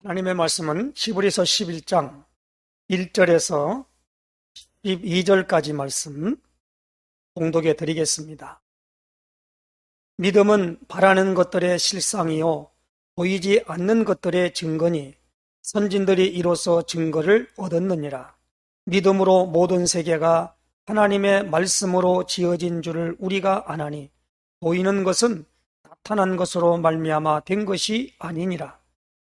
하나님의 말씀은 히브리서 11장 1절에서 12절까지 말씀 봉독해 드리겠습니다. 믿음은 바라는 것들의 실상이요 보이지 않는 것들의 증거니 선진들이 이로써 증거를 얻었느니라. 믿음으로 모든 세계가 하나님의 말씀으로 지어진 줄을 우리가 아나니 보이는 것은 나타난 것으로 말미암아 된 것이 아니니라.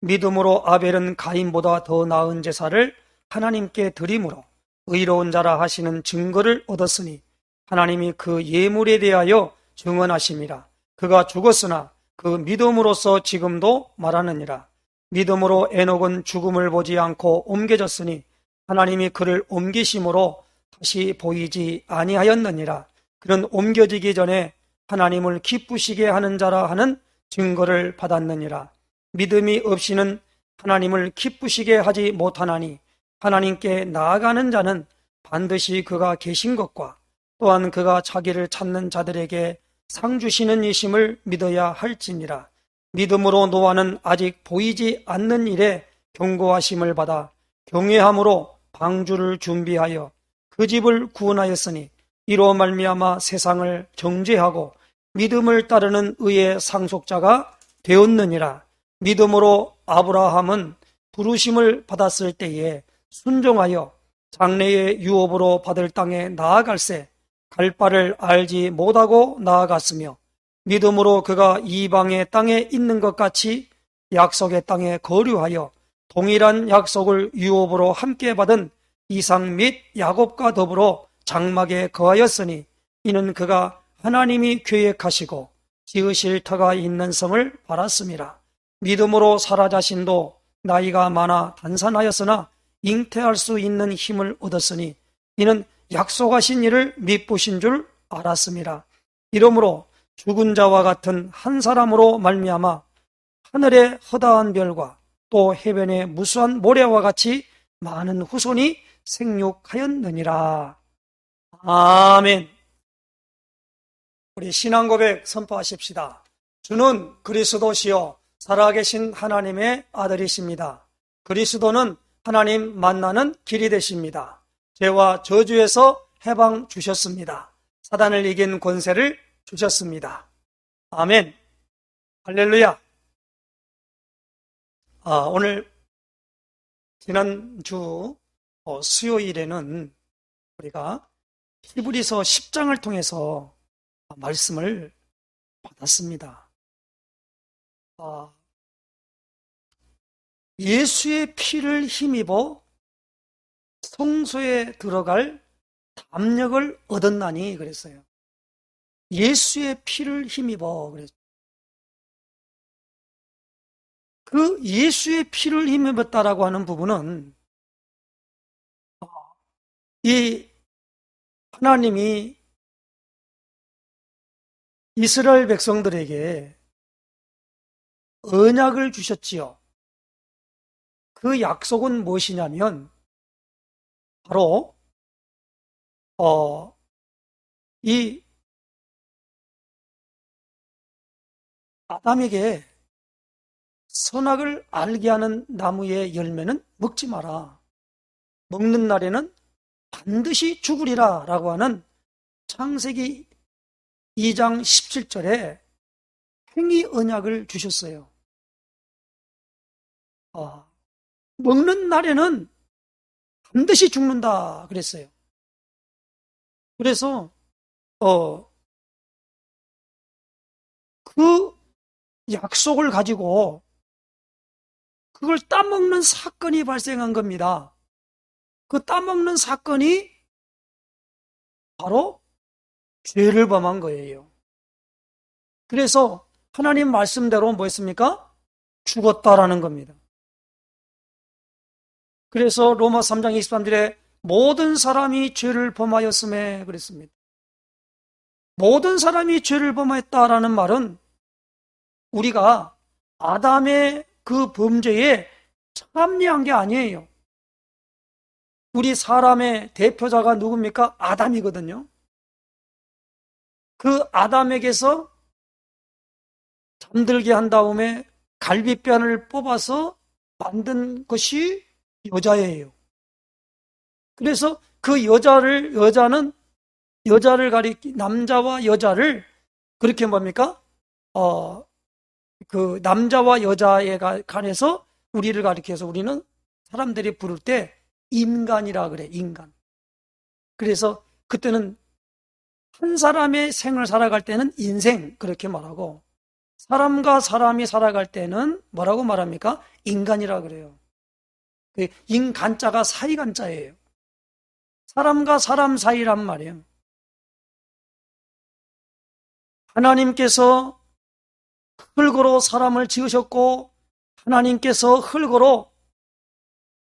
믿음으로 아벨은 가인보다 더 나은 제사를 하나님께 드림으로 의로운 자라 하시는 증거를 얻었으니 하나님이 그 예물에 대하여 증언하심이라. 그가 죽었으나 그 믿음으로써 지금도 말하느니라. 믿음으로 에녹은 죽음을 보지 않고 옮겨졌으니 하나님이 그를 옮기심으로 다시 보이지 아니하였느니라. 그는 옮겨지기 전에 하나님을 기쁘시게 하는 자라 하는 증거를 받았느니라. 믿음이 없이는 하나님을 기쁘시게 하지 못하나니 하나님께 나아가는 자는 반드시 그가 계신 것과 또한 그가 자기를 찾는 자들에게 상 주시는 이심을 믿어야 할지니라. 믿음으로 노아는 아직 보이지 않는 일에 경고하심을 받아 경외함으로 방주를 준비하여 그 집을 구원하였으니 이로 말미암아 세상을 정죄하고 믿음을 따르는 의의 상속자가 되었느니라. 믿음으로 아브라함은 부르심을 받았을 때에 순종하여 장래의 유업으로 받을 땅에 나아갈새 갈 바를 알지 못하고 나아갔으며 믿음으로 그가 이방의 땅에 있는 것 같이 약속의 땅에 거류하여 동일한 약속을 유업으로 함께 받은 이삭 및 야곱과 더불어 장막에 거하였으니 이는 그가 하나님이 계획하시고 지으실 터가 있는 성을 바랐음이라. 믿음으로 사라 자신도 나이가 많아 단산하였으나 잉태할 수 있는 힘을 얻었으니 이는 약속하신 일을 믿으신 줄 알았음이라. 이러므로 죽은 자와 같은 한 사람으로 말미암아 하늘의 허다한 별과 또 해변의 무수한 모래와 같이 많은 후손이 생육하였느니라. 아멘. 우리 신앙 고백 선포하십시다. 주는 그리스도시요 살아계신 하나님의 아들이십니다. 그리스도는 하나님 만나는 길이 되십니다. 죄와 저주에서 해방 주셨습니다. 사단을 이긴 권세를 주셨습니다. 아멘. 할렐루야. 오늘 지난주 수요일에는 우리가 히브리서 10장을 통해서 말씀을 받았습니다. 예수의 피를 힘입어 성소에 들어갈 담력을 얻었나니 그랬어요. 예수의 피를 힘입어 그랬어요. 그 예수의 피를 힘입었다라고 하는 부분은 이 하나님이 이스라엘 백성들에게 언약을 주셨지요. 그 약속은 무엇이냐면 바로 이 아담에게 선악을 알게 하는 나무의 열매는 먹지 마라. 먹는 날에는 반드시 죽으리라 라고 하는 창세기 2장 17절에 행위 언약을 주셨어요. 먹는 날에는 반드시 죽는다 그랬어요. 그래서 그 약속을 가지고 그걸 따먹는 사건이 발생한 겁니다. 그 따먹는 사건이 바로 죄를 범한 거예요. 그래서 하나님 말씀대로 뭐 했습니까? 죽었다라는 겁니다. 그래서 로마 3장 23절에 모든 사람이 죄를 범하였음에 그랬습니다. 모든 사람이 죄를 범했다라는 말은 우리가 아담의 그 범죄에 참여한 게 아니에요. 우리 사람의 대표자가 누굽니까? 아담이거든요. 그 아담에게서 잠들게 한 다음에 갈비뼈를 뽑아서 만든 것이 여자예요. 그래서 그 여자는 남자와 여자를 그렇게 뭡니까? 그 남자와 여자에 관해서 우리를 가리켜서 우리는 사람들이 부를 때 인간이라 그래, 인간. 그래서 그때는 한 사람의 생을 살아갈 때는 인생 그렇게 말하고 사람과 사람이 살아갈 때는 뭐라고 말합니까? 인간이라 그래요. 인간자가 사이간자예요. 사람과 사람 사이란 말이에요. 하나님께서 흙으로 사람을 지으셨고 하나님께서 흙으로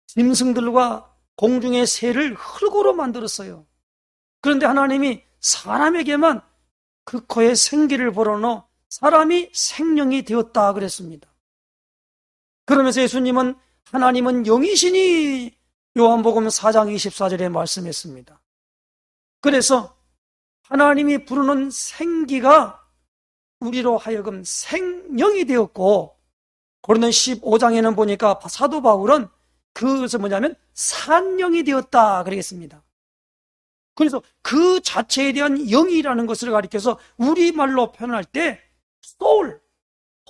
짐승들과 공중의 새를 흙으로 만들었어요. 그런데 하나님이 사람에게만 그 코에 생기를 불어넣어 사람이 생명이 되었다 그랬습니다. 그러면서 예수님은 하나님은 영이시니 요한복음 4장 24절에 말씀했습니다. 그래서 하나님이 부르는 생기가 우리로 하여금 생명이 되었고 고린도 15장에는 보니까 사도 바울은 그것은 뭐냐면 산영이 되었다 그러겠습니다. 그래서 그 자체에 대한 영이라는 것을 가리켜서 우리말로 표현할 때 soul,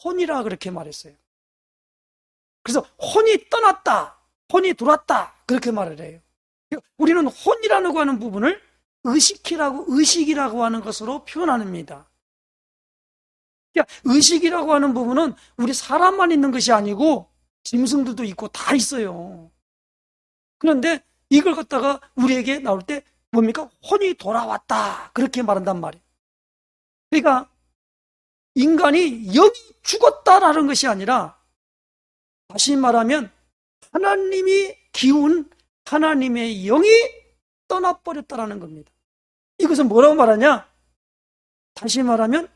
혼이라 그렇게 말했어요. 그래서 혼이 떠났다, 혼이 들어왔다 그렇게 말을 해요. 우리는 혼이라고 하는 부분을 의식이라고 하는 것으로 표현합니다. 의식이라고 하는 부분은 우리 사람만 있는 것이 아니고 짐승들도 있고 다 있어요. 그런데 이걸 갖다가 우리에게 나올 때 뭡니까? 혼이 돌아왔다 그렇게 말한단 말이에요. 그러니까 인간이 영이 죽었다라는 것이 아니라 다시 말하면 하나님이 기운 하나님의 영이 떠나버렸다라는 겁니다. 이것은 뭐라고 말하냐? 다시 말하면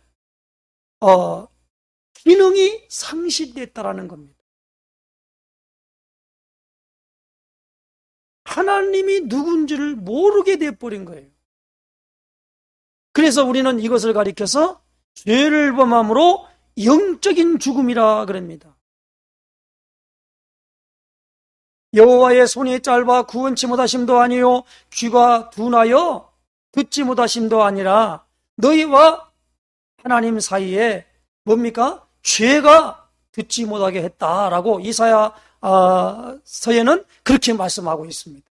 기능이 상실됐다라는 겁니다. 하나님이 누군지를 모르게 되어버린 거예요. 그래서 우리는 이것을 가리켜서 죄를 범함으로 영적인 죽음이라 그럽니다. 여호와의 손이 짧아 구원치 못하심도 아니요 귀가 둔하여 듣지 못하심도 아니라 너희와 하나님 사이에 뭡니까? 죄가 듣지 못하게 했다라고 이사야 서에는 그렇게 말씀하고 있습니다.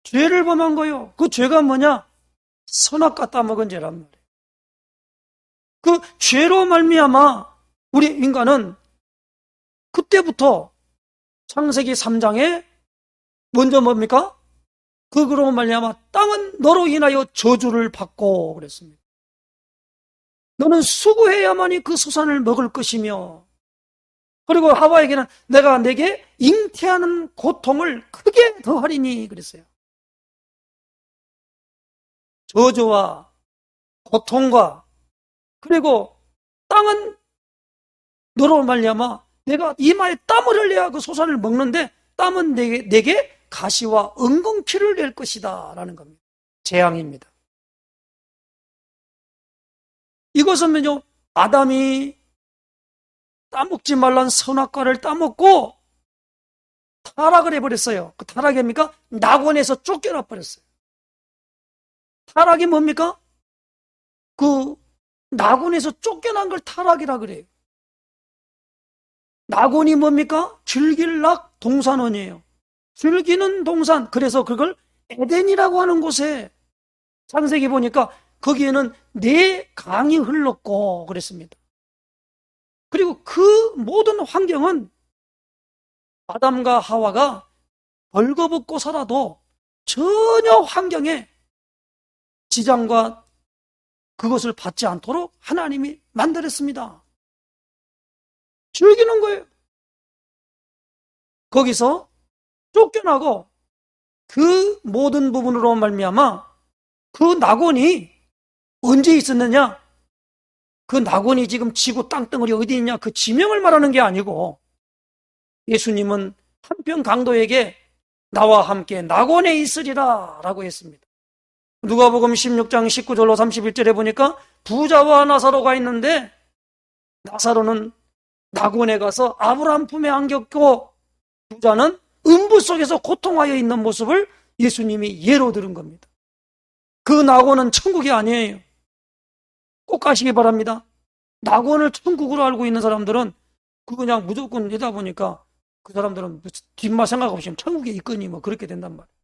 죄를 범한 거요. 그 죄가 뭐냐? 선악과 따먹은 죄란 말이에요. 그 죄로 말미암아 우리 인간은 그때부터 창세기 3장에 먼저 뭡니까? 그로 말미암아 땅은 너로 인하여 저주를 받고 그랬습니다. 너는 수고해야만이 그 소산을 먹을 것이며 그리고 하와에게는 내가 내게 잉태하는 고통을 크게 더하리니 그랬어요. 저주와 고통과 그리고 땅은 너로 말미암아 내가 이마에 땀을 흘려야 그 소산을 먹는데 땀은 내게 가시와 엉겅퀴를 낼 것이다 라는 겁니다. 재앙입니다. 이것은 뭐죠? 아담이 따먹지 말란 선악과를 따먹고 타락을 해버렸어요. 그 타락이 뭡니까? 낙원에서 쫓겨나 버렸어요. 타락이 뭡니까? 그 낙원에서 쫓겨난 걸 타락이라 그래요. 낙원이 뭡니까? 즐길락 동산원이에요. 즐기는 동산. 그래서 그걸 에덴이라고 하는 곳에 창세기 보니까 거기에는 4강이 흘렀고 그랬습니다. 그리고 그 모든 환경은 아담과 하와가 벌거벗고 살아도 전혀 환경에 지장과 그것을 받지 않도록 하나님이 만들었습니다. 즐기는 거예요. 거기서 쫓겨나고 그 모든 부분으로 말미암아 그 낙원이 언제 있었느냐? 그 낙원이 지금 지구 땅덩어리 어디 있냐? 그 지명을 말하는 게 아니고 예수님은 한편 강도에게 나와 함께 낙원에 있으리라 라고 했습니다. 누가복음 16장 19절로 31절에 보니까 부자와 나사로가 있는데 나사로는 낙원에 가서 아브라함 품에 안겼고 부자는 음부 속에서 고통하여 있는 모습을 예수님이 예로 들은 겁니다. 그 낙원은 천국이 아니에요. 꼭 가시기 바랍니다. 낙원을 천국으로 알고 있는 사람들은 그냥 무조건 되다 보니까 그 사람들은 뒷맛 생각 없이 천국에 있거니 뭐 그렇게 된단 말이에요.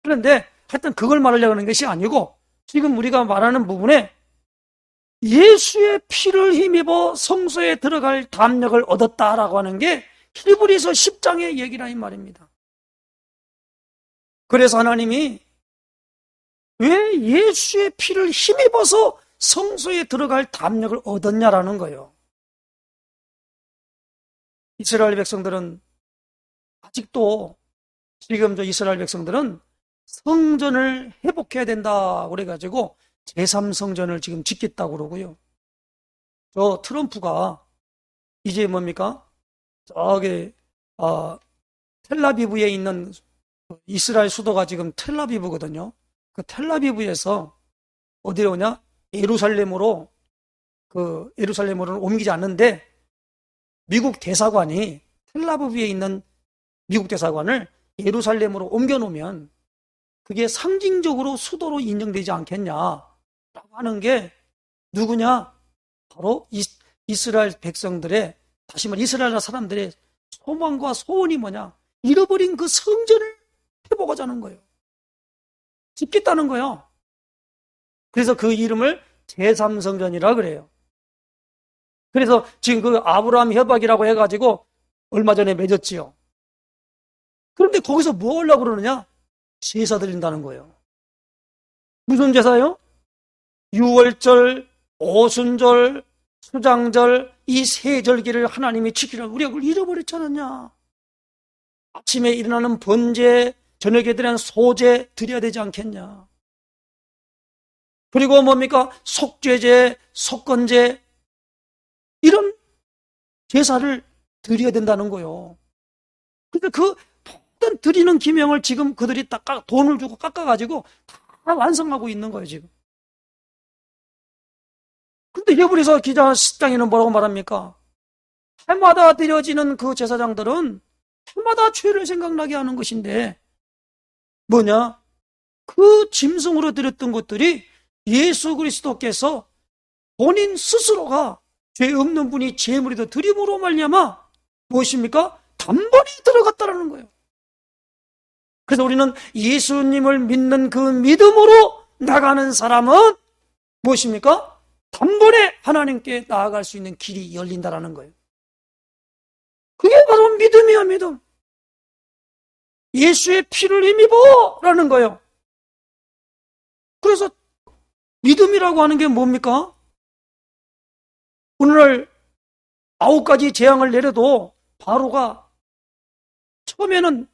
그런데 하여튼 그걸 말하려고 하는 것이 아니고 지금 우리가 말하는 부분에 예수의 피를 힘입어 성소에 들어갈 담력을 얻었다라고 하는 게 히브리서 10장의 얘기라 이 말입니다. 그래서 하나님이 왜 예수의 피를 힘입어서 성소에 들어갈 담력을 얻었냐라는 거예요. 이스라엘 백성들은 아직도 지금 이스라엘 백성들은 성전을 회복해야 된다 그래가지고 제3성전을 지금 짓겠다고 그러고요. 저 트럼프가 이제 뭡니까? 저기 텔라비브에 있는 이스라엘 수도가 지금 텔라비브거든요. 그 텔라비브에서 어디로 오냐? 예루살렘으로는 옮기지 않는데 미국 대사관이 텔라비브에 있는 미국 대사관을 예루살렘으로 옮겨놓으면 그게 상징적으로 수도로 인정되지 않겠냐라고 하는 게 누구냐? 바로 이스라엘 백성들의, 다시 말해 이스라엘 사람들의 소망과 소원이 뭐냐? 잃어버린 그 성전을 회복하자는 거예요. 짓겠다는 거예요. 그래서 그 이름을 제3성전이라 그래요. 그래서 지금 그 아브라함 협약이라고 해가지고 얼마 전에 맺었지요. 그런데 거기서 뭐 하려고 그러느냐? 제사 드린다는 거예요. 무슨 제사요? 유월절, 오순절, 수장절, 이 세 절기를 하나님이 지키라고 우리가 그걸 잃어버렸지 않았냐? 아침에 일어나는 번제, 저녁에 드리는 소제 드려야 되지 않겠냐? 그리고 뭡니까? 속죄제, 속건제, 이런 제사를 드려야 된다는 거예요. 근데 그 모든 드리는 기명을 지금 그들이 돈을 주고 깎아가지고 다 완성하고 있는 거예요, 지금. 근데 히브리서 기자 10장에는 뭐라고 말합니까? 해마다 드려지는 그 제사장들은 해마다 죄를 생각나게 하는 것인데 뭐냐? 그 짐승으로 드렸던 것들이 예수 그리스도께서 본인 스스로가 죄 없는 분이 제물이도 드림으로 말미암아 무엇입니까? 단번에 들어갔다라는 거예요. 그래서 우리는 예수님을 믿는 그 믿음으로 나가는 사람은 무엇입니까? 단번에 하나님께 나아갈 수 있는 길이 열린다라는 거예요. 그게 바로 믿음이야, 믿음. 예수의 피를 힘입어 라는 거예요. 그래서 믿음이라고 하는 게 뭡니까? 오늘날 9가지 재앙을 내려도 바로가 처음에는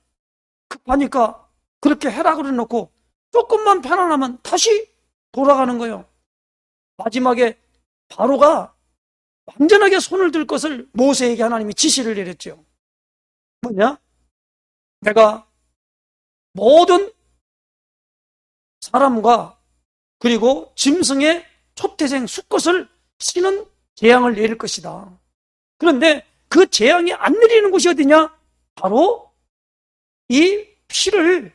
급하니까 그렇게 해라 그래 놓고 조금만 편안하면 다시 돌아가는 거예요. 마지막에 바로가 완전하게 손을 들 것을 모세에게 하나님이 지시를 내렸죠. 뭐냐? 내가 모든 사람과 그리고 짐승의 초태생 수컷을 치는 재앙을 내릴 것이다. 그런데 그 재앙이 안 내리는 곳이 어디냐? 바로 이 피를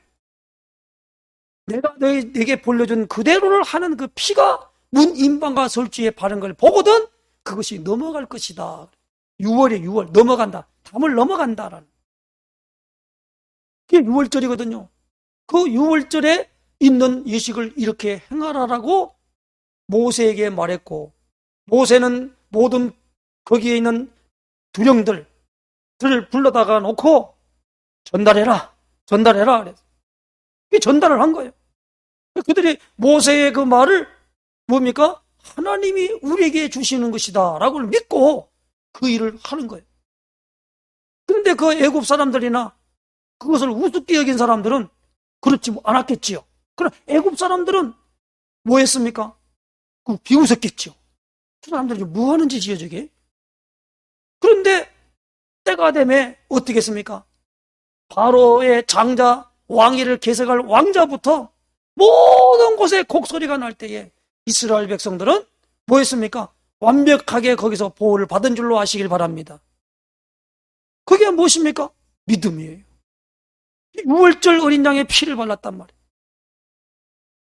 내가 내게 보여준 그대로를 하는 그 피가 문 임방과 설주에 바른 걸 보거든 그것이 넘어갈 것이다. 6월에 6월 넘어간다. 담을 넘어간다라는. 그게 6월절이거든요. 그 6월절에 있는 예식을 이렇게 행하라라고 모세에게 말했고 모세는 모든 거기에 있는 두령들을 불러다가 놓고 전달해라. 그래서 그게 전달을 한 거예요. 그들이 모세의 그 말을 뭡니까? 하나님이 우리에게 주시는 것이다 라고 믿고 그 일을 하는 거예요. 그런데 그 애굽 사람들이나 그것을 우습게 여긴 사람들은 그렇지 않았겠지요. 그럼 애굽 사람들은 뭐 했습니까? 비웃었겠죠. 저 사람들이 뭐 하는 짓이에요 저게? 그런데 때가 되면 어떻게 했습니까? 바로의 장자, 왕위를 계승할 왕자부터 모든 곳에 곡소리가 날 때에 이스라엘 백성들은 뭐 했습니까? 완벽하게 거기서 보호를 받은 줄로 아시길 바랍니다. 그게 무엇입니까? 믿음이에요. 유월절 어린 양의 피를 발랐단 말이에요.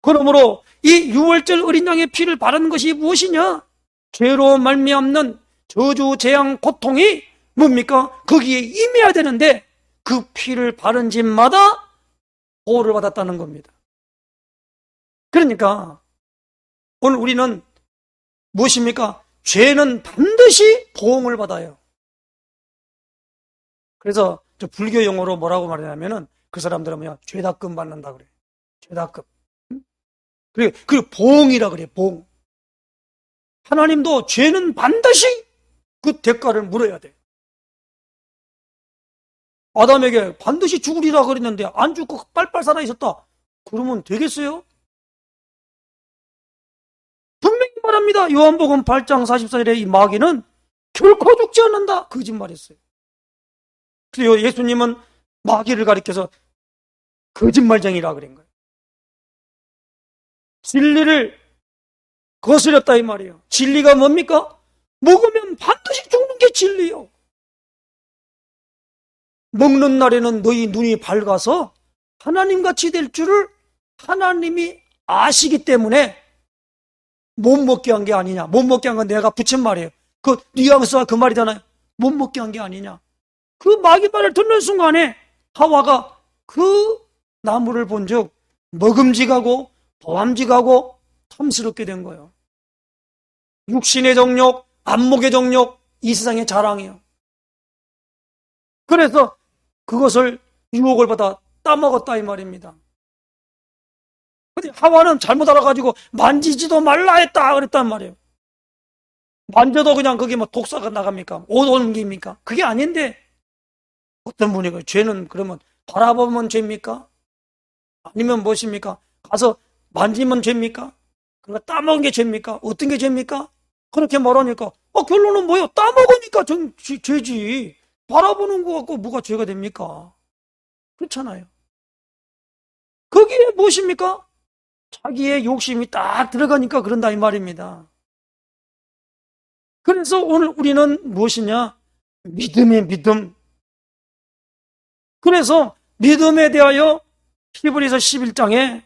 그러므로 이 유월절 어린 양의 피를 바르는 것이 무엇이냐? 죄로 말미암는 저주, 재앙, 고통이 뭡니까? 거기에 임해야 되는데 그 피를 바른 집마다 보호를 받았다는 겁니다. 그러니까 오늘 우리는 무엇입니까? 죄는 반드시 보응을 받아요. 그래서 저 불교 용어로 뭐라고 말하냐면은 그 사람들은 뭐냐? 죄다금 받는다 그래요. 죄다금. 그 보응이라 그래요. 보응. 하나님도 죄는 반드시 그 대가를 물어야 돼. 아담에게 반드시 죽으리라 그랬는데 안 죽고 빨빨 살아 있었다. 그러면 되겠어요? 분명히 말합니다. 요한복음 8장 44절에 이 마귀는 결코 죽지 않는다. 거짓말했어요. 그래서 예수님은 마귀를 가리켜서 거짓말쟁이라 그런 거예요. 진리를 거스렸다 이 말이에요. 진리가 뭡니까? 먹으면 반드시 죽는 게 진리요. 먹는 날에는 너희 눈이 밝아서 하나님같이 될 줄을 하나님이 아시기 때문에 못 먹게 한 게 아니냐. 못 먹게 한 건 내가 붙인 말이에요. 그 뉘앙스가 그 말이잖아요. 못 먹게 한 게 아니냐. 그 마귀 말을 듣는 순간에 하와가 그 나무를 본즉 먹음직하고 보암직하고 탐스럽게 된 거예요. 육신의 정욕, 안목의 정욕, 이 세상의 자랑이에요. 그래서 그것을 유혹을 받아 따먹었다 이 말입니다. 근데 하와는 잘못 알아가지고 만지지도 말라 했다 그랬단 말이에요. 만져도 그냥 거기 뭐 독사가 나갑니까? 옷 옮깁니까? 그게 아닌데 어떤 분이 죄는 그러면 바라보면 죄입니까? 아니면 무엇입니까? 가서 만지면 죄입니까? 그러니까 따먹은 게 죄입니까? 어떤 게 죄입니까? 그렇게 말하니까 결론은 뭐예요? 따먹으니까 죄지. 바라보는 거 갖고 뭐가 죄가 됩니까? 그렇잖아요. 거기에 무엇입니까? 자기의 욕심이 딱 들어가니까 그런다 이 말입니다. 그래서 오늘 우리는 무엇이냐? 믿음의 믿음. 그래서 믿음에 대하여 히브리서 11장에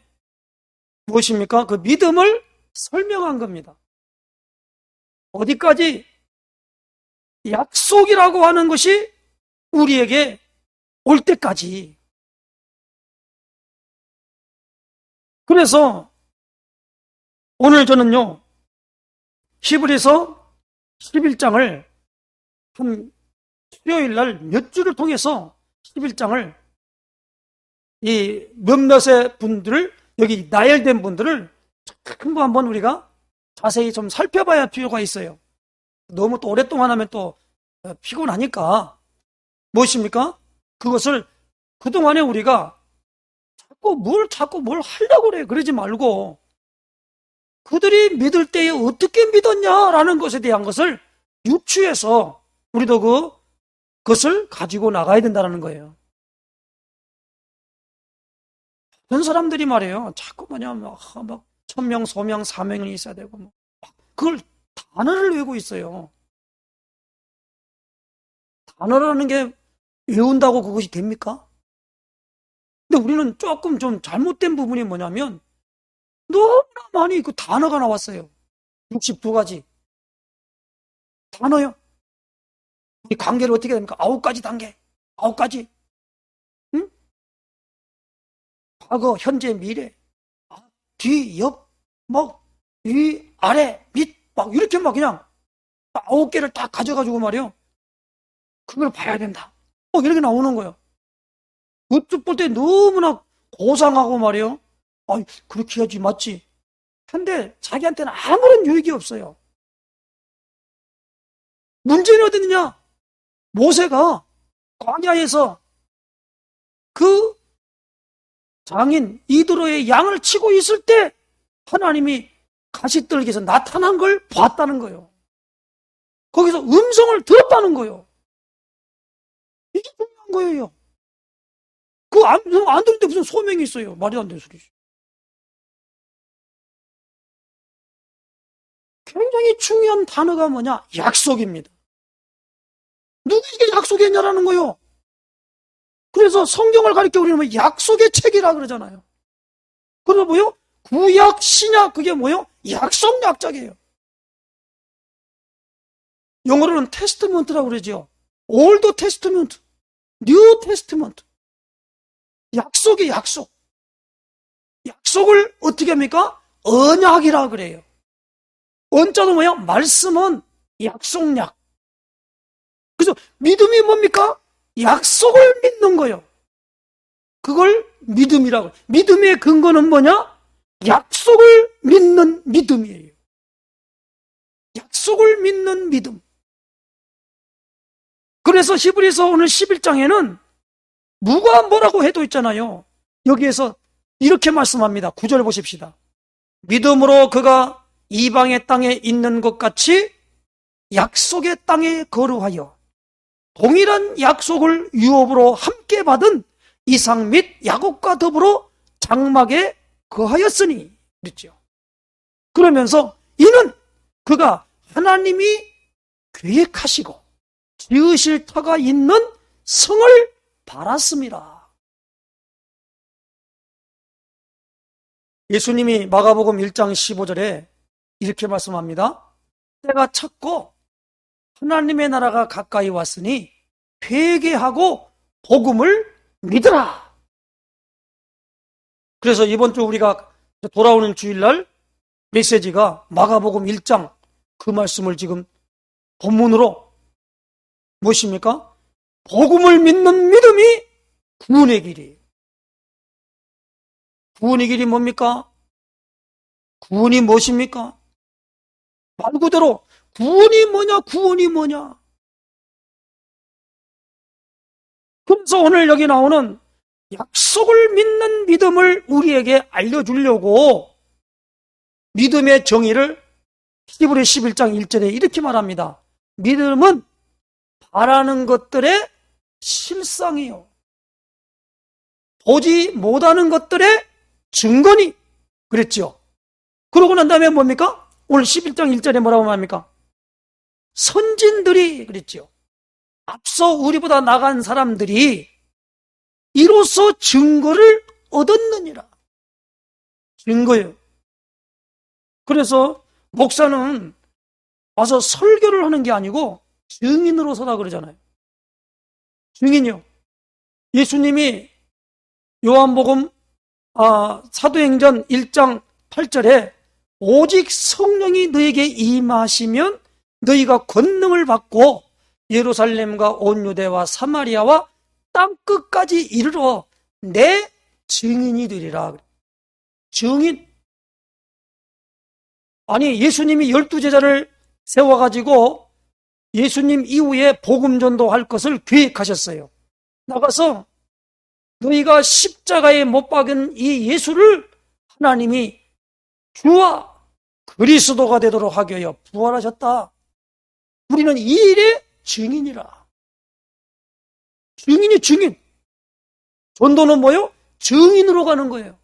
무엇입니까? 그 믿음을 설명한 겁니다. 어디까지? 약속이라고 하는 것이 우리에게 올 때까지. 그래서 오늘 저는요, 히브리서 11장을 한 수요일 날 몇 주를 통해서 11장을 이 몇몇의 분들을 여기 나열된 분들을 한번 우리가 자세히 좀 살펴봐야 할 필요가 있어요. 너무 또 오랫동안 하면 또 피곤하니까 무엇입니까? 그것을 그동안에 우리가 자꾸 뭘 하려고 그래. 그러지 말고 그들이 믿을 때에 어떻게 믿었냐라는 것에 대한 것을 유추해서 우리도 그것을 가지고 나가야 된다는 거예요. 어떤 사람들이 말해요. 자꾸 막 1000명, 소명, 사명이 있어야 되고 그걸 단어를 외우고 있어요. 단어라는 게 외운다고 그것이 됩니까? 근데 우리는 조금 좀 잘못된 부분이 뭐냐면 너무나 많이 그 단어가 나왔어요. 62가지 단어요. 우리 관계를 어떻게 됩니까? 9가지 단계, 9가지. 응? 과거, 현재, 미래, 뒤, 옆, 위, 아래, 밑, 이렇게 그냥 9개를 딱 가져가지고 말이요. 그걸 봐야 된다. 이렇게 나오는 거예요. 그쪽 볼 때 너무나 고상하고 말이요. 그렇게 해야지, 맞지? 근데 자기한테는 아무런 유익이 없어요. 문제는 어디 있느냐? 모세가 광야에서 그 장인 이드로의 양을 치고 있을 때 하나님이 가시떨기에서 나타난 걸 봤다는 거예요. 거기서 음성을 들었다는 거예요. 이게 중요한 거예요. 그 안 들었는데 무슨 소명이 있어요. 말이 안 되는 소리죠. 굉장히 중요한 단어가 뭐냐? 약속입니다. 누구에게 약속했냐라는 거요. 그래서 성경을 가리켜 우리는 약속의 책이라 그러잖아요. 그래서 뭐요? 구약, 신약, 그게 뭐요? 약속 약자예요. 영어로는 테스트먼트라고 그러죠. 올드 테스트먼트, 뉴 테스트먼트. 약속이 약속. 약속을 어떻게 합니까? 언약이라 그래요. 언자도 뭐야? 말씀은 약속약. 그래서 믿음이 뭡니까? 약속을 믿는 거예요. 그걸 믿음이라고. 믿음의 근거는 뭐냐? 약속을 믿는 믿음이에요. 약속을 믿는 믿음. 그래서 히브리서 오늘 11장에는 누가 뭐라고 해도 있잖아요. 여기에서 이렇게 말씀합니다. 9절 보십시다. 믿음으로 그가 이방의 땅에 있는 것 같이 약속의 땅에 거루하여 동일한 약속을 유업으로 함께 받은 이삭 및 야곱과 더불어 장막에 거하였으니 그랬죠. 그러면서 이는 그가 하나님이 계획하시고 지으실 터가 있는 성을 바랐습니다. 예수님이 마가복음 1장 15절에 이렇게 말씀합니다. 때가 찼고 하나님의 나라가 가까이 왔으니 회개하고 복음을 믿으라. 그래서 이번 주 우리가 돌아오는 주일날 메시지가 마가복음 1장 그 말씀을 지금 본문으로 무엇입니까? 복음을 믿는 믿음이 구원의 길이에요. 구원의 길이 뭡니까? 구원이 무엇입니까? 말 그대로 구원이 뭐냐? 구원이 뭐냐? 그래서 오늘 여기 나오는 약속을 믿는 믿음을 우리에게 알려주려고 믿음의 정의를 히브리 11장 1절에 이렇게 말합니다. 믿음은 바라는 것들의 실상이요. 보지 못하는 것들의 증거니. 그랬죠. 그러고 난 다음에 뭡니까? 오늘 11장 1절에 뭐라고 말합니까? 선진들이 그랬죠. 앞서 우리보다 나간 사람들이 이로써 증거를 얻었느니라. 증거예요. 그래서 목사는 와서 설교를 하는 게 아니고 증인으로 서라 그러잖아요. 증인이요. 예수님이 요한복음 사도행전 1장 8절에 오직 성령이 너에게 임하시면 너희가 권능을 받고 예루살렘과 온 유대와 사마리아와 땅끝까지 이르러 내 증인이 되리라. 증인. 아니 예수님이 12제자를 세워가지고 예수님 이후에 복음 전도할 것을 계획하셨어요. 나가서 너희가 십자가에 못 박은 이 예수를 하나님이 주와 그리스도가 되도록 하기 위하여 부활하셨다. 우리는 이 일의 증인이라. 증인이 증인. 전도는 뭐요? 증인으로 가는 거예요.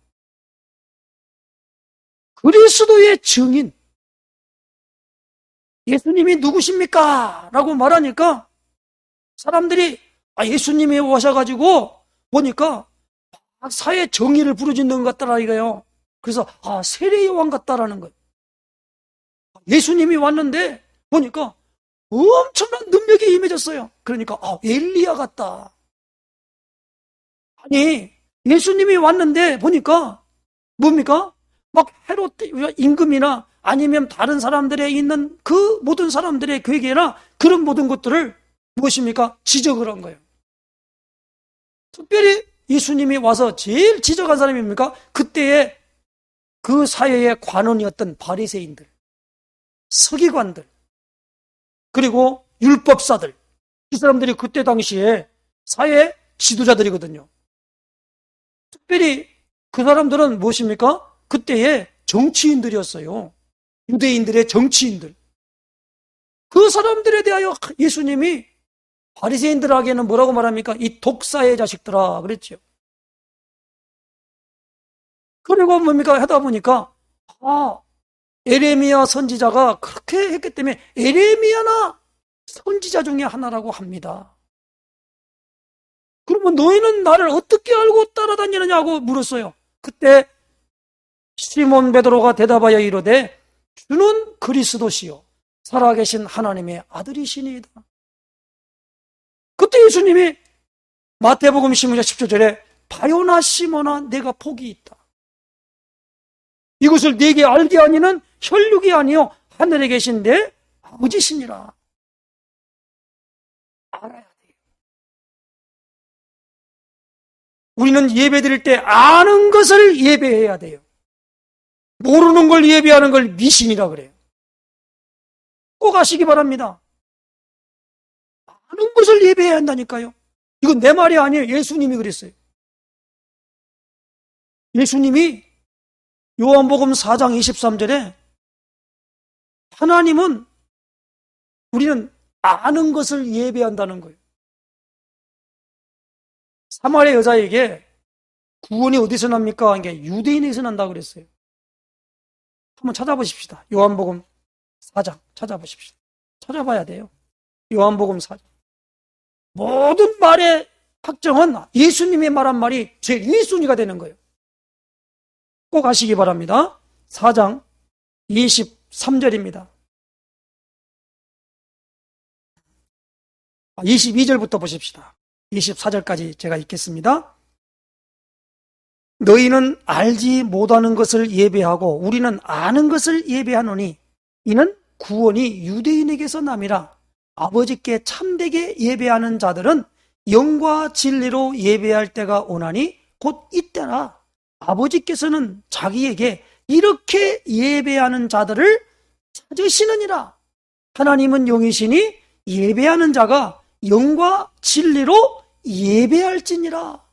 그리스도의 증인. 예수님이 누구십니까? 라고 말하니까 사람들이 예수님이 오셔가지고 보니까 사회 정의를 부르짖는 것 같다라 이거예요. 그래서 세례 요한 같다라는 거예요. 예수님이 왔는데 보니까 엄청난 능력이 임해졌어요. 그러니까 엘리야 같다. 아니 예수님이 왔는데 보니까 뭡니까? 막 헤롯 임금이나 아니면 다른 사람들에 있는 그 모든 사람들의 괴계나 그런 모든 것들을 무엇입니까? 지적을 한 거예요. 특별히 예수님이 와서 제일 지적한 사람입니까? 그때의 그 사회의 관원이었던 바리새인들, 서기관들, 그리고 율법사들. 이 사람들이 그때 당시에 사회 지도자들이거든요. 특별히 그 사람들은 무엇입니까? 그때의 정치인들이었어요. 유대인들의 정치인들. 그 사람들에 대하여 예수님이 바리새인들에게는 뭐라고 말합니까? 이 독사의 자식들아 그랬죠. 그리고 뭡니까? 하다 보니까 에레미야 선지자가 그렇게 했기 때문에 에레미야나 선지자 중에 하나라고 합니다. 그러면 너희는 나를 어떻게 알고 따라다니느냐고 물었어요. 그때 시몬 베드로가 대답하여 이르되 주는 그리스도시요 살아계신 하나님의 아들이시니이다. 그때 예수님이 마태복음 10장 17절에 바요나 시몬아 내가 복이 있다. 이것을 네게 알게 하니는 혈육이 아니요 하늘에 계신 내 아버지시니라. 알아야 돼요. 우리는 예배 드릴 때 아는 것을 예배해야 돼요. 모르는 걸 예배하는 걸 미신이라 그래요. 꼭 아시기 바랍니다. 아는 것을 예배해야 한다니까요. 이건 내 말이 아니에요. 예수님이 그랬어요. 예수님이 요한복음 4장 23절에 하나님은 우리는 아는 것을 예배한다는 거예요. 사마리아 여자에게 구원이 어디서 납니까? 이게 유대인에서 난다고 그랬어요. 한번 찾아보십시다. 요한복음 4장 찾아보십시다. 찾아봐야 돼요. 요한복음 4장. 모든 말의 확정은 예수님이 말한 말이 제일 1순위가 되는 거예요. 꼭 아시기 바랍니다. 4장 23절입니다. 22절부터 보십시다. 24절까지 제가 읽겠습니다. 너희는 알지 못하는 것을 예배하고 우리는 아는 것을 예배하노니 이는 구원이 유대인에게서 남이라. 아버지께 참되게 예배하는 자들은 영과 진리로 예배할 때가 오나니 곧 이때라. 아버지께서는 자기에게 이렇게 예배하는 자들을 찾으시느니라. 하나님은 영이시니 예배하는 자가 영과 진리로 예배할지니라.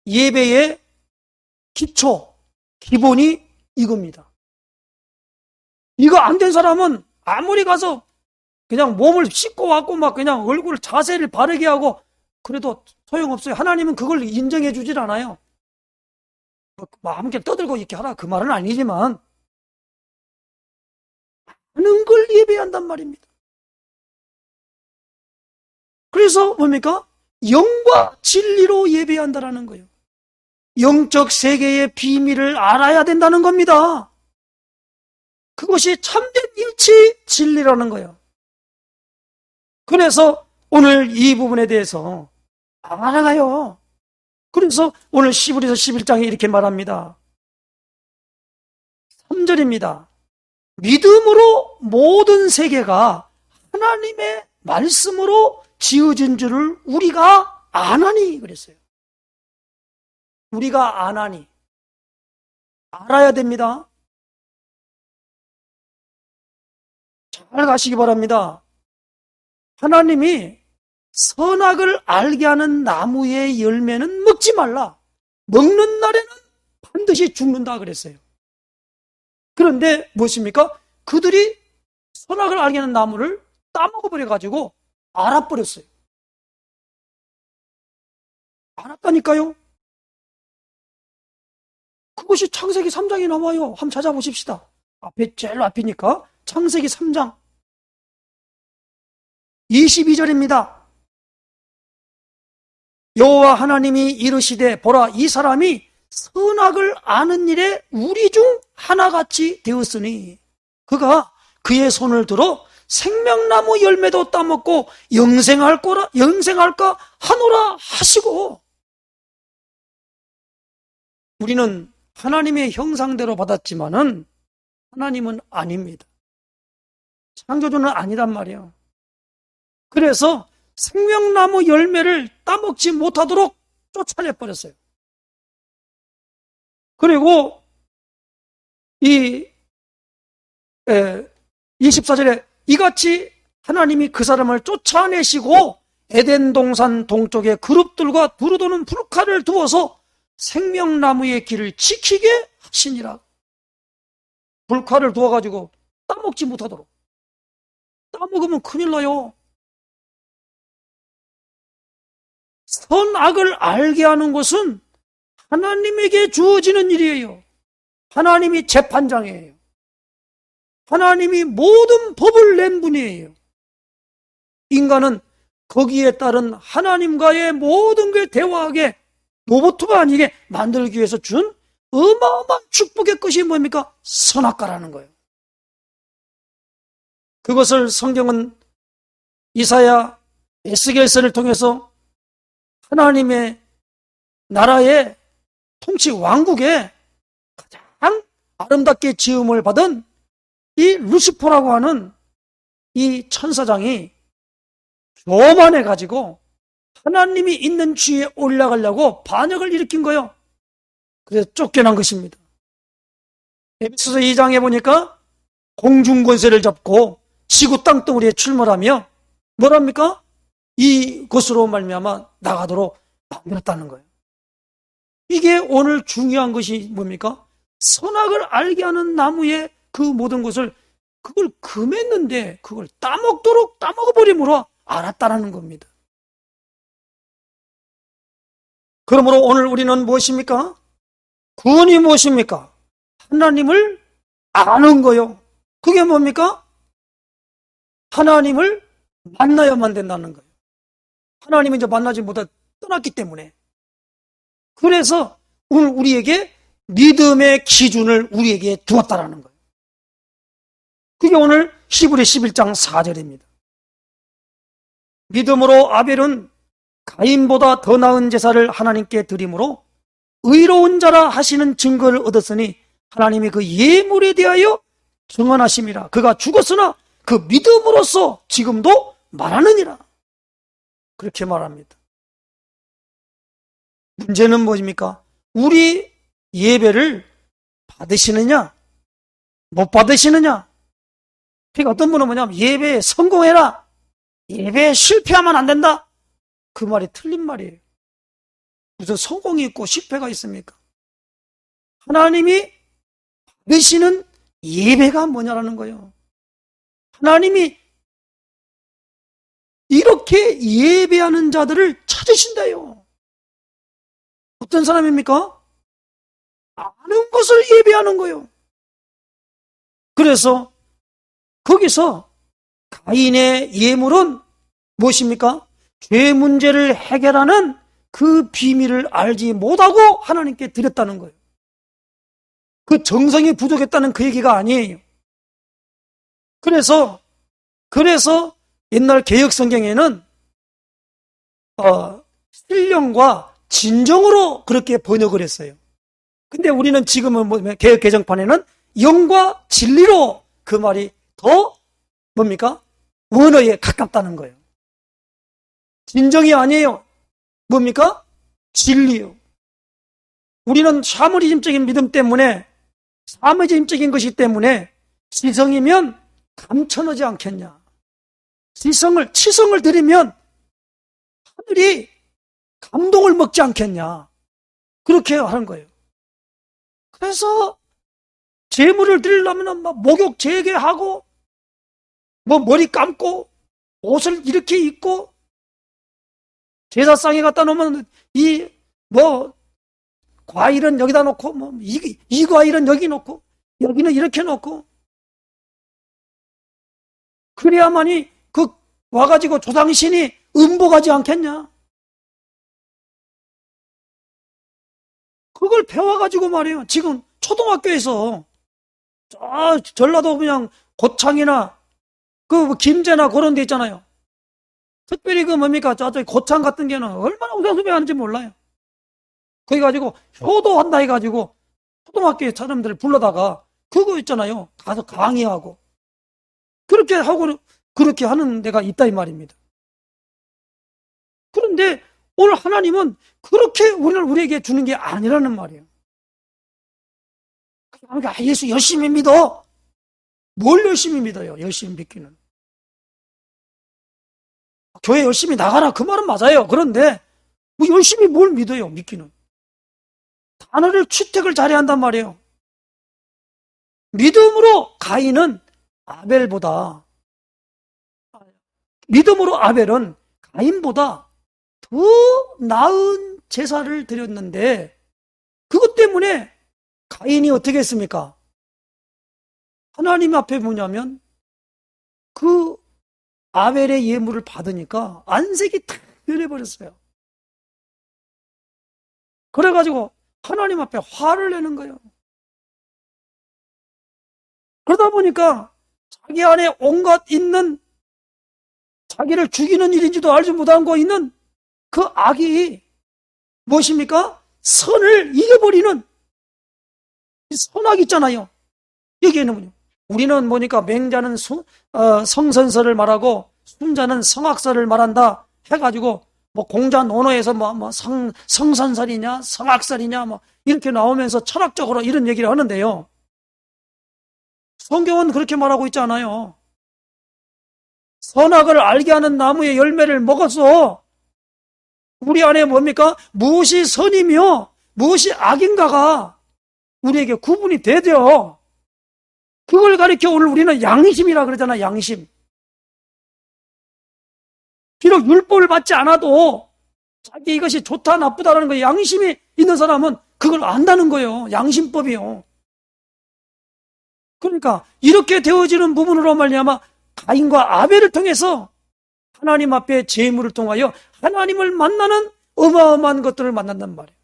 예배의 기초, 기본이 이겁니다. 이거 안 된 사람은 아무리 가서 그냥 몸을 씻고 왔고 막 그냥 얼굴 자세를 바르게 하고 그래도 소용없어요. 하나님은 그걸 인정해 주질 않아요. 마음껏 떠들고 이렇게 하라 그 말은 아니지만 아는 걸 예배한단 말입니다. 그래서 뭡니까? 영과 진리로 예배한다라는 거예요. 영적 세계의 비밀을 알아야 된다는 겁니다. 그것이 참된 일치 진리라는 거예요. 그래서 오늘 이 부분에 대해서 알아가요. 그래서 오늘 시브리서 11장에 이렇게 말합니다. 3절입니다. 믿음으로 모든 세계가 하나님의 말씀으로 지어진 줄을 우리가 아나니 그랬어요. 우리가 아나니 알아야 됩니다. 잘 가시기 바랍니다. 하나님이 선악을 알게 하는 나무의 열매는 먹지 말라. 먹는 날에는 반드시 죽는다 그랬어요. 그런데 무엇입니까? 그들이 선악을 알게 하는 나무를 따먹어버려가지고 알아버렸어요. 알았다니까요. 그것이 창세기 3장에 나와요. 한번 찾아보십시다. 앞에 제일 앞이니까 창세기 3장 22절입니다. 여호와 하나님이 이르시되 보라 이 사람이 선악을 아는 일에 우리 중 하나같이 되었으니 그가 그의 손을 들어 생명나무 열매도 따먹고 영생할까 하노라 하시고. 우리는 하나님의 형상대로 받았지만은 하나님은 아닙니다. 창조주는 아니란 말이에요. 그래서 생명나무 열매를 따먹지 못하도록 쫓아내버렸어요. 그리고 이 24절에 이같이 하나님이 그 사람을 쫓아내시고 에덴 동산 동쪽에 그룹들과 두루도는 불칼을 두어서 생명나무의 길을 지키게 하시니라. 불칼을 두어가지고 따먹지 못하도록. 따먹으면 큰일 나요. 선악을 알게 하는 것은 하나님에게 주어지는 일이에요. 하나님이 재판장이에요. 하나님이 모든 법을 낸 분이에요. 인간은 거기에 따른 하나님과의 모든 걸 대화하게 로봇가 아니게 만들기 위해서 준 어마어마한 축복의 것이 뭡니까? 선악과라는 거예요. 그것을 성경은 이사야, 에스겔서를 통해서 하나님의 나라의 통치 왕국에 가장 아름답게 지음을 받은 이 루시퍼라고 하는 이 천사장이 교만해가지고 하나님이 있는 주위에 올라가려고 반역을 일으킨 거예요. 그래서 쫓겨난 것입니다. 에베소서 2장에 보니까 공중권세를 잡고 지구 땅덩어리에 출몰하며 뭐랍니까? 이것으로 말미암아 나가도록 만들었다는 거예요. 이게 오늘 중요한 것이 뭡니까? 선악을 알게 하는 나무의 그 모든 것을 그걸 금했는데 그걸 따먹도록 따먹어버림으로 알았다라는 겁니다. 그러므로 오늘 우리는 무엇입니까? 구원이 무엇입니까? 하나님을 아는 거요. 그게 뭡니까? 하나님을 만나야만 된다는 거예요. 하나님은 이제 만나지 못해 떠났기 때문에. 그래서 오늘 우리에게 믿음의 기준을 우리에게 두었다라는 거예요. 그게 오늘 히브리 11장 4절입니다. 믿음으로 아벨은 가인보다 더 나은 제사를 하나님께 드림으로 의로운 자라 하시는 증거를 얻었으니 하나님이 그 예물에 대하여 증언하심이라. 그가 죽었으나 그 믿음으로써 지금도 말하느니라. 그렇게 말합니다. 문제는 뭐입니까? 우리 예배를 받으시느냐 못 받으시느냐. 그러니까 어떤 분은 뭐냐면 예배에 성공해라, 예배에 실패하면 안 된다. 그 말이 틀린 말이에요. 무슨 성공이 있고 실패가 있습니까? 하나님이 받으시는 예배가 뭐냐라는 거예요. 하나님이 이렇게 예배하는 자들을 찾으신다요. 어떤 사람입니까? 아는 것을 예배하는 거예요. 그래서 거기서 가인의 예물은 무엇입니까? 죄 문제를 해결하는 그 비밀을 알지 못하고 하나님께 드렸다는 거예요. 그 정성이 부족했다는 그 얘기가 아니에요. 그래서 옛날 개역 성경에는 신령과 진정으로 그렇게 번역을 했어요. 근데 우리는 지금은 개역 개정판에는 영과 진리로 그 말이 더 뭡니까? 원어에 가깝다는 거예요. 진정이 아니에요. 뭡니까? 진리요. 우리는 샤머니즘적인 믿음 때문에, 샤머니즘적인 것이기 때문에 지성이면 감천하지 않겠냐. 치성을 드리면 하늘이 감동을 먹지 않겠냐. 그렇게 하는 거예요. 그래서 제물을 드리려면 막 목욕 재개하고 머리 감고 옷을 이렇게 입고 제사상에 갖다 놓으면 과일은 여기다 놓고 이 과일은 여기 놓고 여기는 이렇게 놓고 그래야만이 와가지고 조상신이 음복하지 않겠냐. 그걸 배워가지고 말이에요. 지금 초등학교에서 전라도 그냥 고창이나 김제나 그런 데 있잖아요. 특별히 뭡니까? 저쪽 고창 같은 게는 얼마나 우상숭배하는지 몰라요. 거기 가지고 효도한다 해가지고 초등학교 사람들 불러다가 그거 있잖아요. 가서 강의하고 그렇게 하고 그렇게 하는 데가 있다 이 말입니다. 그런데 오늘 하나님은 그렇게 우리에게 주는 게 아니라는 말이에요. 그러니까 예수 열심히 믿어. 뭘 열심히 믿어요? 열심히 믿기는. 교회 열심히 나가라 그 말은 맞아요. 그런데 뭐 열심히 뭘 믿어요? 믿기는. 단어를 취택을 잘해야 한단 말이에요. 믿음으로 아벨은 가인보다 더 나은 제사를 드렸는데 그것 때문에 가인이 어떻게 했습니까? 하나님 앞에 뭐냐면 그 아벨의 예물을 받으니까 안색이 탁 변해버렸어요. 그래가지고 하나님 앞에 화를 내는 거예요. 그러다 보니까 자기 안에 온갖 있는 자기를 죽이는 일인지도 알지 못하고 있는 그 악이 무엇입니까? 선을 이겨버리는 선악 있잖아요. 여기에는 우리는 뭐니까 맹자는 성선설을 말하고 순자는 성악설을 말한다 해가지고 뭐 공자 논어에서 성선설이냐 성악설이냐 뭐 이렇게 나오면서 철학적으로 이런 얘기를 하는데요. 성경은 그렇게 말하고 있지 않아요. 선악을 알게 하는 나무의 열매를 먹어서 우리 안에 뭡니까? 무엇이 선이며 무엇이 악인가가 우리에게 구분이 되죠. 그걸 가리켜 오늘 우리는 양심이라 그러잖아. 양심. 비록 율법을 받지 않아도 자기 이것이 좋다 나쁘다라는 거 양심이 있는 사람은 그걸 안다는 거예요. 양심법이요. 그러니까 이렇게 되어지는 부분으로 말미암아 가인과 아벨을 통해서 하나님 앞에 제물을 통하여 하나님을 만나는 어마어마한 것들을 만난단 말이에요.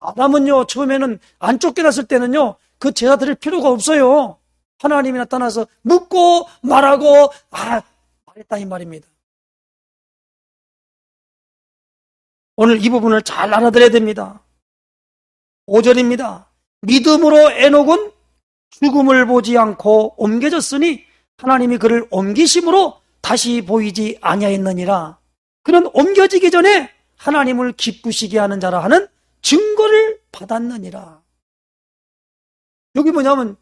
아담은요, 처음에는 안 쫓겨났을 때는요, 그 제사 드릴 필요가 없어요. 하나님이 나타나서 묻고 말하고 말했다 이 말입니다. 오늘 이 부분을 잘 알아들어야 됩니다. 5절입니다. 믿음으로 에녹은 죽음을 보지 않고 옮겨졌으니 하나님이 그를 옮기심으로 다시 보이지 아니하였느니라. 그는 옮겨지기 전에 하나님을 기쁘시게 하는 자라 하는 증거를 받았느니라. 여기 뭐냐면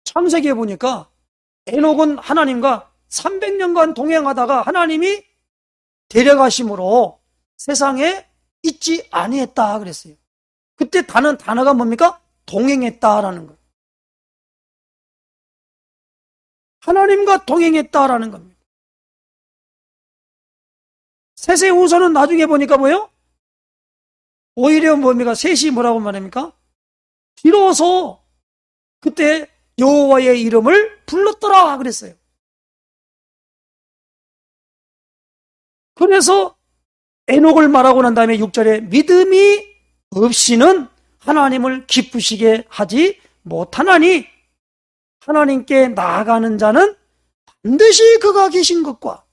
창세기에 보니까 에녹은 하나님과 300년간 동행하다가 하나님이 데려가심으로 세상에 있지 아니했다 그랬어요. 그때 단어가 뭡니까? 동행했다라는 거예요. 하나님과 동행했다라는 겁니다. 세세후서는 나중에 보니까 뭐예요? 오히려 뭡니까? 셋이 뭐라고 말합니까? 비로소 그때 여호와의 이름을 불렀더라 그랬어요. 그래서 에녹을 말하고 난 다음에 6절에 믿음이 없이는 하나님을 기쁘시게 하지 못하나니 하나님께 나아가는 자는 반드시 그가 계신 것과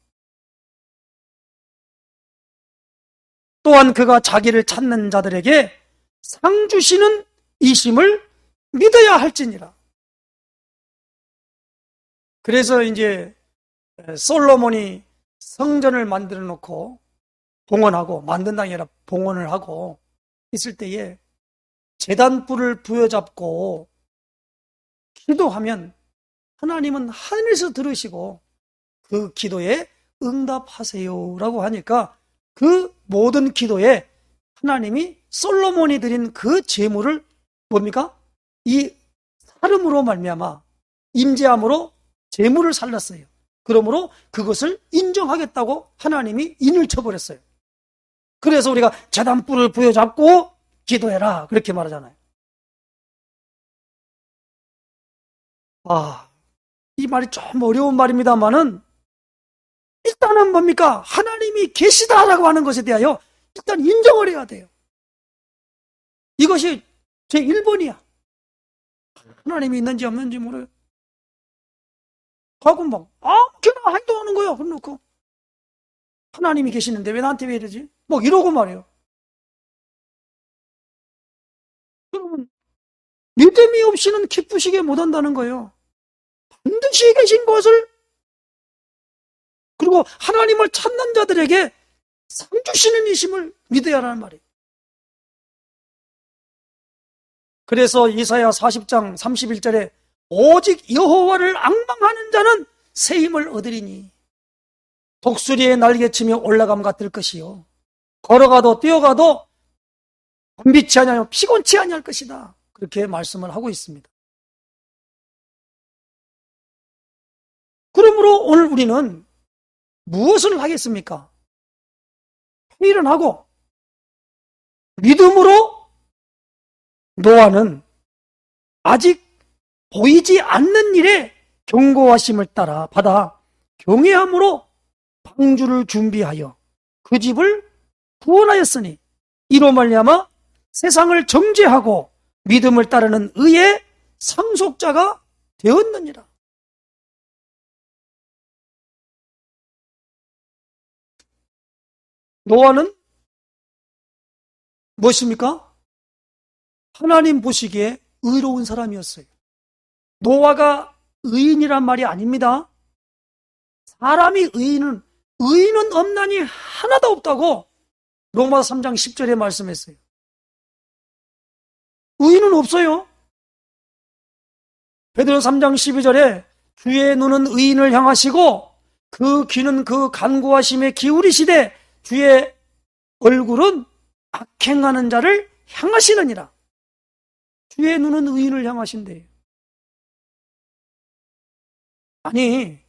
또한 그가 자기를 찾는 자들에게 상 주시는 이심을 믿어야 할지니라. 그래서 이제 솔로몬이 성전을 만들어 놓고 봉헌하고 만든다 아니라 봉헌을 하고 있을 때에 제단불을 부여잡고 기도하면 하나님은 하늘에서 들으시고 그 기도에 응답하세요라고 하니까 그 모든 기도에 하나님이 솔로몬이 드린 그 제물을 뭡니까? 이 사름으로 말미암아 임재함으로 제물을 살렸어요. 그러므로 그것을 인정하겠다고 하나님이 인을 쳐버렸어요. 그래서 우리가 제단불을 부여잡고 기도해라 그렇게 말하잖아요. 이 말이 좀 어려운 말입니다만은 일단은 뭡니까? 하나님이 계시다라고 하는 것에 대하여 일단 인정을 해야 돼요. 이것이 제 1번이야. 하나님이 있는지 없는지 모르요. 하고 막 아무렇게나 행동하는 거야. 그래놓고 하나님이 계시는데 왜 나한테 왜 이러지? 뭐 이러고 말이에요. 그러면 믿음이 없이는 기쁘시게 못한다는 거예요. 반드시 계신 것을 그리고 하나님을 찾는 자들에게 상 주시는 이심을 믿어야 하는 말이에요. 그래서 이사야 40장 31절에 오직 여호와를 앙망하는 자는 새 힘을 얻으리니 독수리의 날개치며 올라감 같을 것이요 걸어가도 뛰어가도 곤비치 아니하며 피곤치 아니할 것이다. 그렇게 말씀을 하고 있습니다. 그러므로 오늘 우리는 무엇을 하겠습니까? 회의를 하고 믿음으로 노아는 아직 보이지 않는 일에 경고하심을 따라 받아 경외함으로 방주를 준비하여 그 집을 구원하였으니 이로 말미암아 세상을 정죄하고 믿음을 따르는 의의 상속자가 되었느니라. 노아는 무엇입니까? 하나님 보시기에 의로운 사람이었어요. 노아가 의인이란 말이 아닙니다. 사람이 의인은 없나니 하나도 없다고 로마서 3장 10절에 말씀했어요. 의인은 없어요. 베드로 3장 12절에 주의 눈은 의인을 향하시고 그 귀는 그 간구하심에 기울이시되 주의 얼굴은 악행하는 자를 향하시느니라. 주의 눈은 의인을 향하신대요. 아니,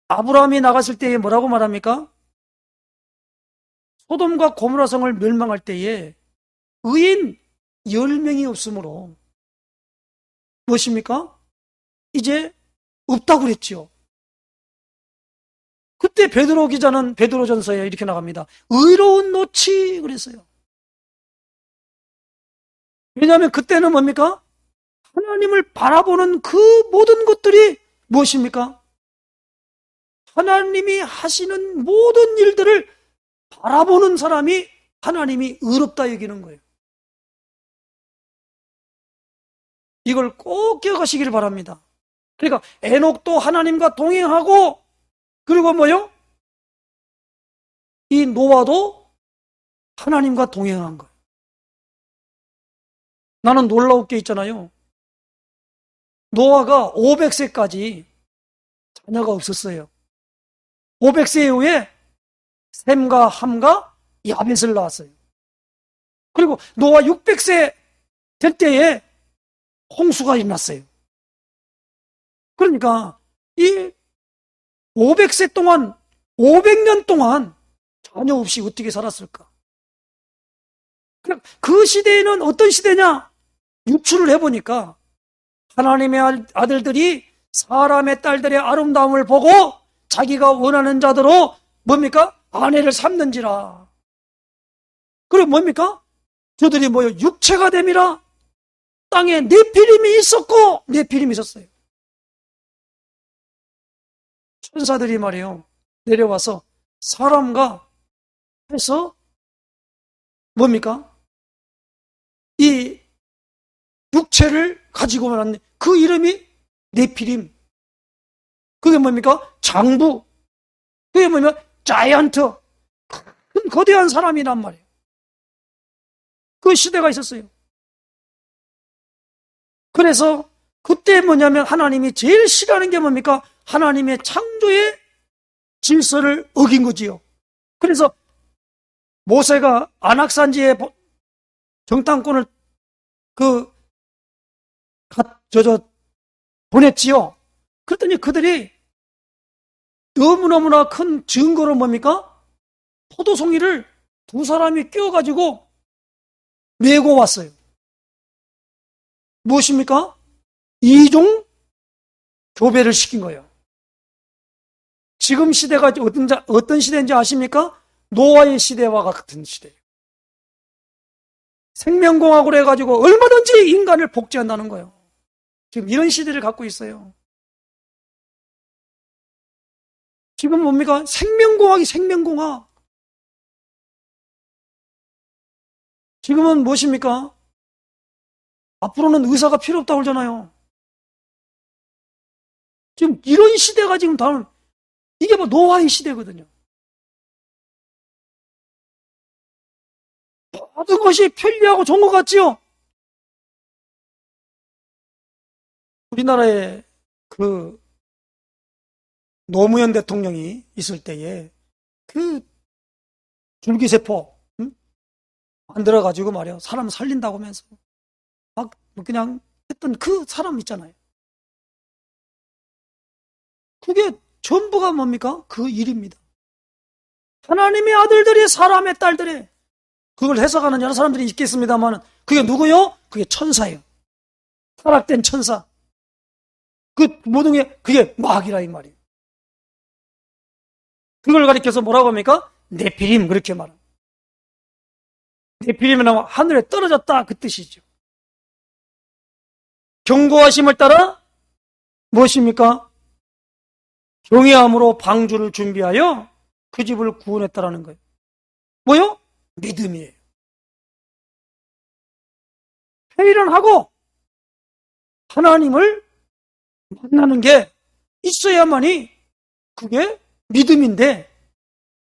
아브라함이 나갔을 때에 뭐라고 말합니까? 소돔과 고모라 성을 멸망할 때에 의인 10명이 없으므로 무엇입니까? 이제 없다고 그랬죠. 그때 베드로 기자는 베드로전서에 이렇게 나갑니다. 의로운 노치 그랬어요. 왜냐하면 그때는 뭡니까? 하나님을 바라보는 그 모든 것들이 무엇입니까? 하나님이 하시는 모든 일들을 바라보는 사람이 하나님이 의롭다 여기는 거예요. 이걸 꼭 기억하시기를 바랍니다. 그러니까 에녹도 하나님과 동행하고 그리고 뭐요? 이 노아도 하나님과 동행한 거예요. 나는 놀라울 게 있잖아요. 노아가 500세까지 자녀가 없었어요. 500세 이후에 셈과 함과 야벳을 낳았어요. 그리고 노아 600세 될 때에 홍수가 일어났어요. 그러니까 이 500세 동안 500년 동안 자녀 없이 어떻게 살았을까? 그 시대에는 어떤 시대냐? 유추를 해보니까 하나님의 아들들이 사람의 딸들의 아름다움을 보고 자기가 원하는 자대로 뭡니까? 아내를 삼는지라. 그리고 뭡니까? 저들이 뭐요? 육체가 됨이라. 땅에 네피림이 있었고 네피림이 있었어요. 천사들이 말이에요. 내려와서 사람과 해서 뭡니까? 이 육체를 가지고 말하는 그 이름이 네피림. 그게 뭡니까? 장부. 그게 뭐냐면 자이언트. 큰 거대한 사람이란 말이에요. 그 시대가 있었어요. 그래서 그때 뭐냐면 하나님이 제일 싫어하는 게 뭡니까? 하나님의 창조의 질서를 어긴 거지요. 그래서 모세가 안악산지에 정탐꾼을 보냈지요. 그랬더니 그들이 너무너무나 큰 증거로 뭡니까? 포도송이를 두 사람이 끼워가지고 메고 왔어요. 무엇입니까? 이종 교배를 시킨 거예요. 지금 시대가 어떤 시대인지 아십니까? 노아의 시대와 같은 시대예요. 생명공학으로 해가지고 얼마든지 인간을 복제한다는 거예요. 지금 이런 시대를 갖고 있어요. 지금 뭡니까? 생명공학이 생명공학. 지금은 무엇입니까? 앞으로는 의사가 필요 없다고 그러잖아요. 지금 이런 시대가 지금 이게 뭐 노아의 시대거든요. 모든 것이 편리하고 좋은 것 같지요? 우리나라에 그 노무현 대통령이 있을 때에 그 줄기세포 만들어가지고 말이야 사람 살린다고 하면서 막 그냥 했던 그 사람 있잖아요. 그게 전부가 뭡니까? 그 일입니다. 하나님의 아들들이 사람의 딸들이 그걸 해석하는 여러 사람들이 있겠습니다만 그게 누구요? 그게 천사예요. 타락된 천사. 그 모든 게 그게 마귀라 이 말이에요. 그걸 가리켜서 뭐라고 합니까? 네피림 그렇게 말합니다. 네피림은 하늘에 떨어졌다 그 뜻이죠. 경고하심을 따라 무엇입니까? 경외함으로 방주를 준비하여 그 집을 구원했다라는 거예요. 뭐요? 믿음이에요. 회의를 하고 하나님을 만나는 게 있어야만이 그게 믿음인데,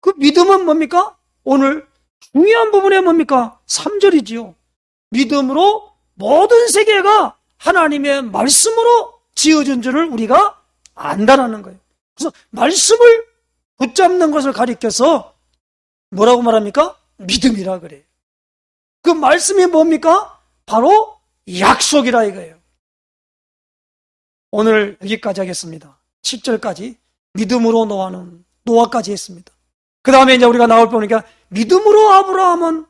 그 믿음은 뭡니까? 오늘 중요한 부분에 뭡니까? 3절이지요. 믿음으로 모든 세계가 하나님의 말씀으로 지어진 줄을 우리가 안다라는 거예요. 그래서 말씀을 붙잡는 것을 가리켜서 뭐라고 말합니까? 믿음이라 그래요. 그 말씀이 뭡니까? 바로 약속이라 이거예요. 오늘 여기까지 하겠습니다. 10절까지 믿음으로 노아까지 했습니다. 그 다음에 이제 우리가 나올 보니까 믿음으로 아브라함은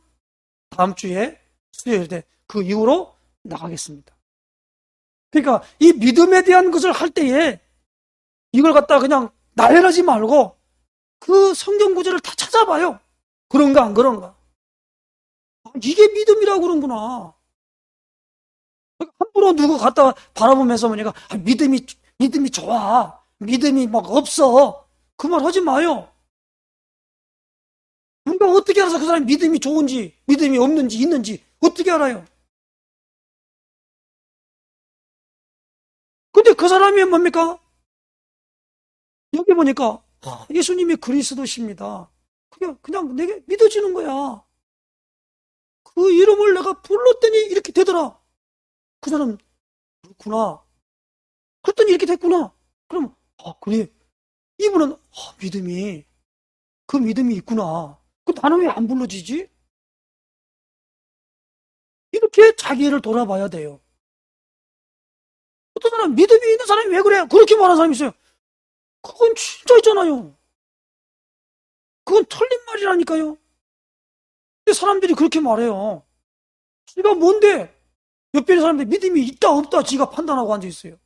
다음 주에 수요일 때 그 이후로 나가겠습니다. 그러니까 이 믿음에 대한 것을 할 때에 이걸 갖다 그냥 나열하지 말고 그 성경 구절을 다 찾아봐요. 그런가 안 그런가. 이게 믿음이라고 그런구나. 함부로 누구 갖다 바라보면서 보니까 믿음이 좋아. 믿음이 막 없어. 그 말 하지 마요. 우리가 어떻게 알아서 그 사람이 믿음이 좋은지, 믿음이 없는지, 있는지 어떻게 알아요? 근데 그 사람이 뭡니까? 여기 보니까 예수님이 그리스도십니다. 그냥 내게 믿어지는 거야. 그 이름을 내가 불렀더니 이렇게 되더라. 그 사람 그렇구나. 그랬더니 이렇게 됐구나. 그럼 그래. 이분은 그 믿음이 있구나. 나는 왜 안 불러지지? 이렇게 자기를 돌아봐야 돼요. 어떤 사람 믿음이 있는 사람이 왜 그래? 그렇게 말하는 사람이 있어요. 그건 진짜 있잖아요. 그건 틀린 말이라니까요. 근데 사람들이 그렇게 말해요. 지가 뭔데? 옆에 있는 사람들이 믿음이 있다 없다 지가 판단하고 앉아있어요.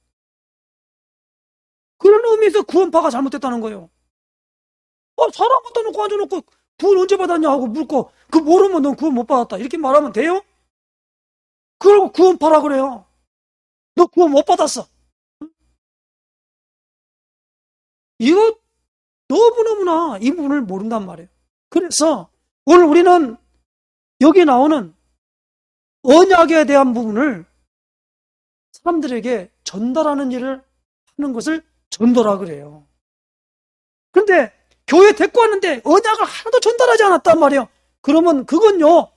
그런 의미에서 구원파가 잘못됐다는 거예요. 사람 갖다 놓고 앉아놓고 구원 언제 받았냐 하고 묻고 그 모르면 넌 구원 못 받았다 이렇게 말하면 돼요? 그러고 구원파라 그래요. 너 구원 못 받았어. 이거 너무너무나 이 부분을 모른단 말이에요. 그래서 오늘 우리는 여기 나오는 언약에 대한 부분을 사람들에게 전달하는 일을 하는 것을 전도라 그래요. 그런데 교회 데리고 왔는데 언약을 하나도 전달하지 않았단 말이에요. 그러면 그건요,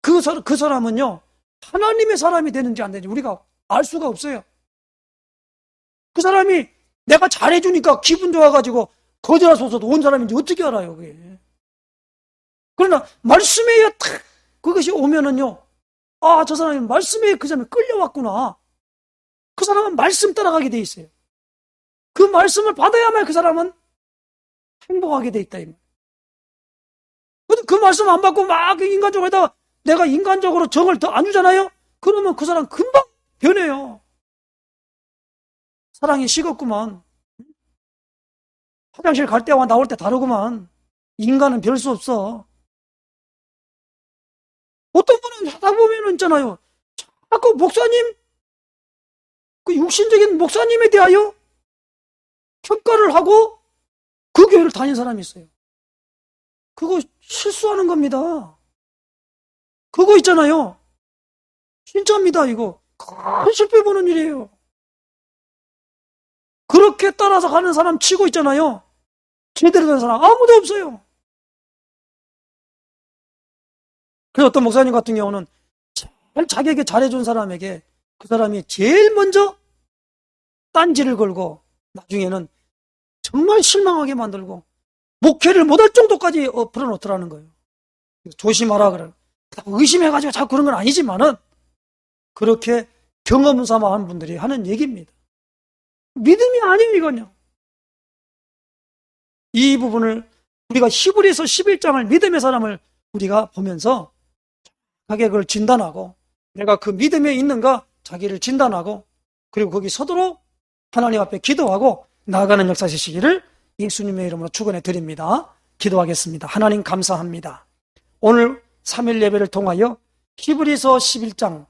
그 사람은요 하나님의 사람이 되는지 안 되는지 우리가 알 수가 없어요. 그 사람이 내가 잘해주니까 기분 좋아가지고 거절하소서도 온 사람인지 어떻게 알아요, 그게. 그러나 말씀에 의해 탁 그것이 오면은요, 저 사람이 말씀에 의해 그 사람이 끌려왔구나. 그 사람은 말씀 따라가게 돼 있어요. 그 말씀을 받아야만 그 사람은 행복하게 돼 있다. 그 말씀 안 받고 막 인간적으로다가 내가 인간적으로 정을 더 안 주잖아요. 그러면 그 사람 금방 변해요. 사랑이 식었구만. 화장실 갈 때와 나올 때 다르구만. 인간은 별 수 없어. 어떤 분은 하다 보면은 있잖아요. 자꾸 목사님, 그 육신적인 목사님에 대하여 평가를 하고 그 교회를 다닌 사람이 있어요. 그거 실수하는 겁니다. 그거 있잖아요. 진짜입니다, 이거. 큰 실패 보는 일이에요. 그렇게 따라서 가는 사람 치고 있잖아요. 제대로 된 사람 아무도 없어요. 그래서 어떤 목사님 같은 경우는 자기에게 잘해준 사람에게 그 사람이 제일 먼저 딴지를 걸고 나중에는 정말 실망하게 만들고 목회를 못할 정도까지 풀어놓더라는 거예요. 조심하라 그래요. 의심해가지고 자꾸 그런 건 아니지만은 그렇게 경험 삼아 하는 분들이 하는 얘기입니다. 믿음이 아니에요, 이건요. 이 부분을 우리가 히브리서 11장을 믿음의 사람을 우리가 보면서 자기가 그걸 진단하고 내가 그 믿음에 있는가 자기를 진단하고 그리고 거기 서도록 하나님 앞에 기도하고 나아가는 역사 되시기를 예수님의 이름으로 축원해 드립니다. 기도하겠습니다. 하나님 감사합니다. 오늘 3일 예배를 통하여 히브리서 11장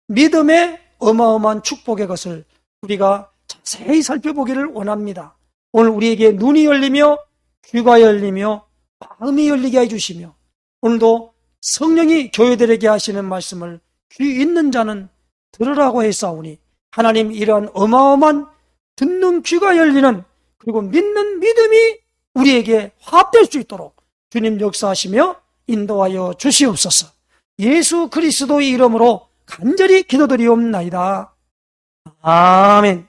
믿음의 어마어마한 축복의 것을 우리가 자세히 살펴보기를 원합니다. 오늘 우리에게 눈이 열리며 귀가 열리며 마음이 열리게 해주시며 오늘도 성령이 교회들에게 하시는 말씀을 귀 있는 자는 들으라고 했사오니 하나님 이러한 어마어마한 듣는 귀가 열리는 그리고 믿는 믿음이 우리에게 화합될 수 있도록 주님 역사하시며 인도하여 주시옵소서. 예수 그리스도의 이름으로 간절히 기도드리옵나이다. 아멘.